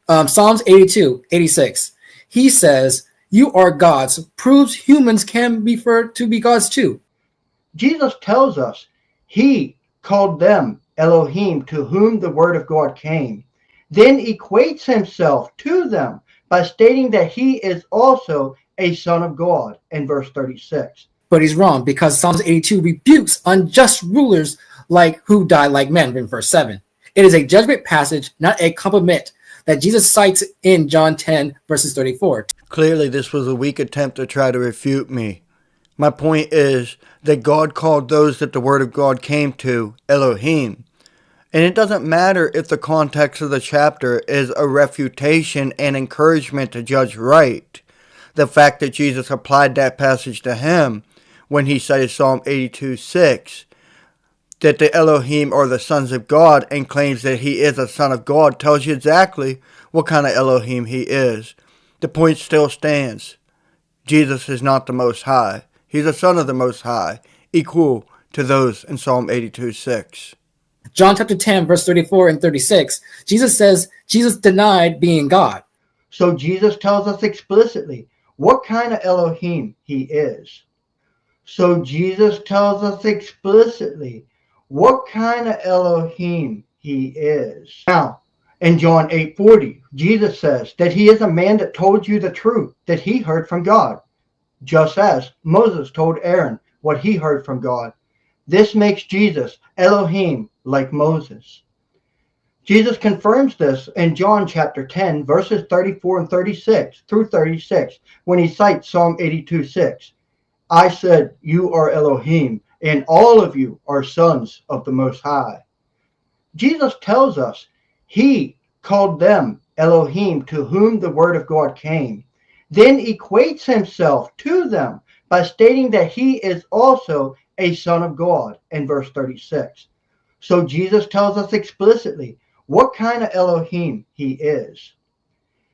Psalms 82:86. He says, "You are gods," proves humans can be to be gods too. Jesus tells us he called them Elohim, to whom the word of God came, then equates himself to them by stating that he is also a son of God in verse 36. But he's wrong, because Psalms 82 rebukes unjust rulers like who die like men in verse 7. It is a judgment passage, not a compliment, that Jesus cites in John 10 verses 34. Clearly, this was a weak attempt to try to refute me. My point is that God called those that the word of God came to Elohim. And it doesn't matter if the context of the chapter is a refutation and encouragement to judge right. The fact that Jesus applied that passage to him when he cited Psalm 82:6, that the Elohim are the sons of God, and claims that he is a son of God, tells you exactly what kind of Elohim he is. The point still stands. Jesus is not the Most High. He's a son of the Most High, equal to those in Psalm 82:6. John chapter 10 verse 34 and 36, Jesus says Jesus denied being God. So Jesus tells us explicitly what kind of Elohim he is. So Jesus tells us explicitly what kind of Elohim he is. Now, in John 8:40, Jesus says that he is a man that told you the truth that he heard from God, just as Moses told Aaron what he heard from God. This makes Jesus Elohim like Moses. Jesus confirms this in John chapter 10, verses 34 and 36 through 36, when he cites Psalm 82:6. I said, "You are Elohim, and all of you are sons of the Most High." Jesus tells us he called them Elohim, to whom the word of God came, then equates himself to them by stating that he is also a son of God in verse 36. So Jesus tells us explicitly what kind of Elohim he is.